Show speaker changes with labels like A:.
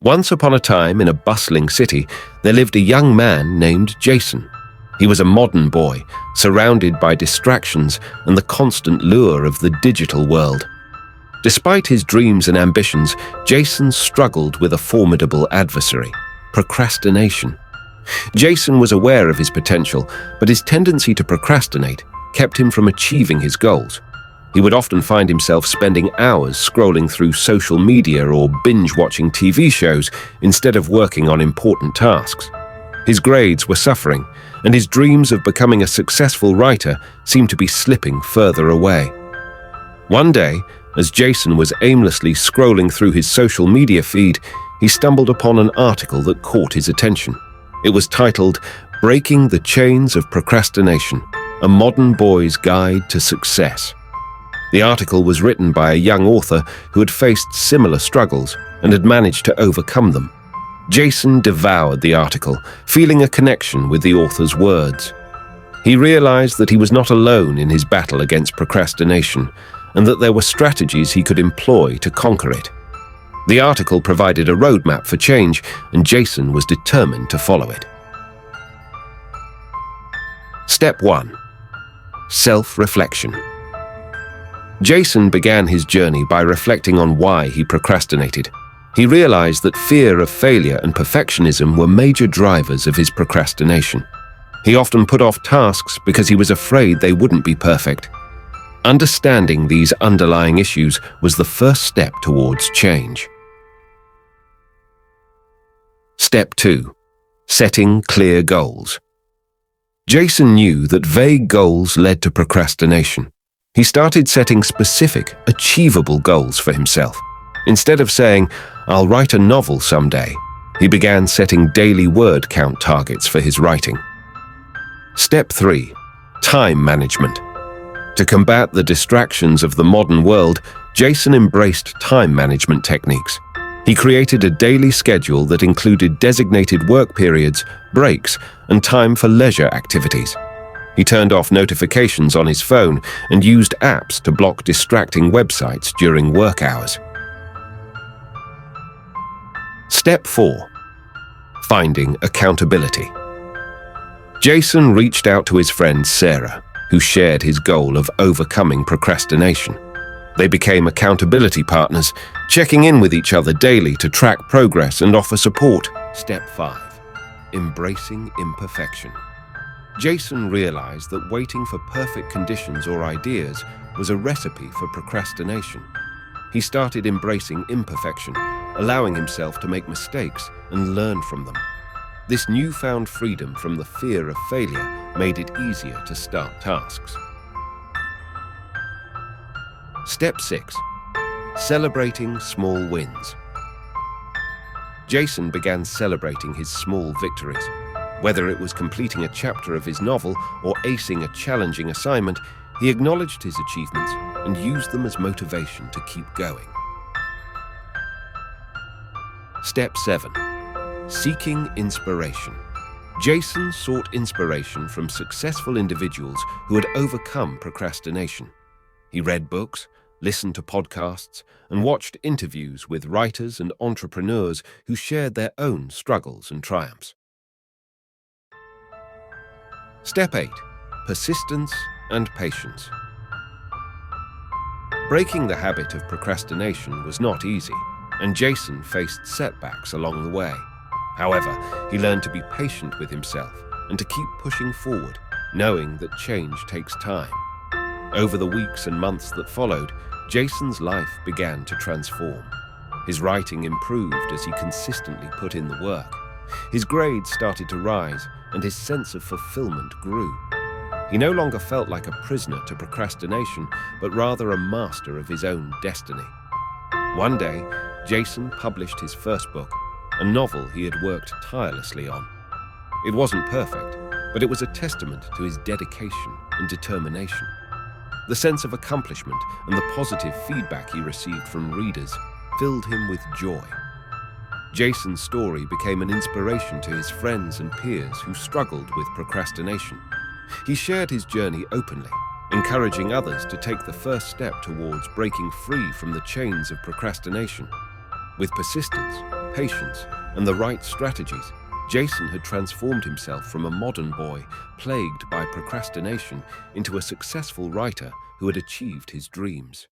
A: Once upon a time, in a bustling city, there lived a young man named Jason. He was a modern boy, surrounded by distractions and the constant lure of the digital world. Despite his dreams and ambitions, Jason struggled with a formidable adversary: procrastination. Jason was aware of his potential, but his tendency to procrastinate kept him from achieving his goals. He would often find himself spending hours scrolling through social media or binge-watching TV shows instead of working on important tasks. His grades were suffering, and his dreams of becoming a successful writer seemed to be slipping further away. One day, as Jason was aimlessly scrolling through his social media feed, he stumbled upon an article that caught his attention. It was titled, "Breaking the Chains of Procrastination: A Modern Boy's Guide to Success." The article was written by a young author who had faced similar struggles and had managed to overcome them. Jason devoured the article, feeling a connection with the author's words. He realized that he was not alone in his battle against procrastination, and that there were strategies he could employ to conquer it. The article provided a roadmap for change, and Jason was determined to follow it. Step 1. Self-reflection. Jason began his journey by reflecting on why he procrastinated. He realized that fear of failure and perfectionism were major drivers of his procrastination. He often put off tasks because he was afraid they wouldn't be perfect. Understanding these underlying issues was the first step towards change. Step 2. Setting clear goals. Jason knew that vague goals led to procrastination. He started setting specific, achievable goals for himself. Instead of saying, "I'll write a novel someday," he began setting daily word count targets for his writing. Step 3. Time management. To combat the distractions of the modern world, Jason embraced time management techniques. He created a daily schedule that included designated work periods, breaks, and time for leisure activities. He turned off notifications on his phone and used apps to block distracting websites during work hours. Step 4. Finding accountability. Jason reached out to his friend Sarah, who shared his goal of overcoming procrastination. They became accountability partners, checking in with each other daily to track progress and offer support. Step 5. Embracing imperfection. Jason realized that waiting for perfect conditions or ideas was a recipe for procrastination. He started embracing imperfection, allowing himself to make mistakes and learn from them. This newfound freedom from the fear of failure made it easier to start tasks. Step 6. Celebrating small wins. Jason began celebrating his small victories. Whether it was completing a chapter of his novel or acing a challenging assignment, he acknowledged his achievements and used them as motivation to keep going. Step 7. Seeking inspiration. Jason sought inspiration from successful individuals who had overcome procrastination. He read books, listened to podcasts, and watched interviews with writers and entrepreneurs who shared their own struggles and triumphs. Step 8. Persistence and patience. Breaking the habit of procrastination was not easy, and Jason faced setbacks along the way. However, he learned to be patient with himself and to keep pushing forward, knowing that change takes time. Over the weeks and months that followed, Jason's life began to transform. His writing improved as he consistently put in the work. His grades started to rise, and his sense of fulfillment grew. He no longer felt like a prisoner to procrastination, but rather a master of his own destiny. One day, Jason published his first book, a novel he had worked tirelessly on. It wasn't perfect, but it was a testament to his dedication and determination. The sense of accomplishment and the positive feedback he received from readers filled him with joy. Jason's story became an inspiration to his friends and peers who struggled with procrastination. He shared his journey openly, encouraging others to take the first step towards breaking free from the chains of procrastination. With persistence, patience, and the right strategies, Jason had transformed himself from a modern boy plagued by procrastination into a successful writer who had achieved his dreams.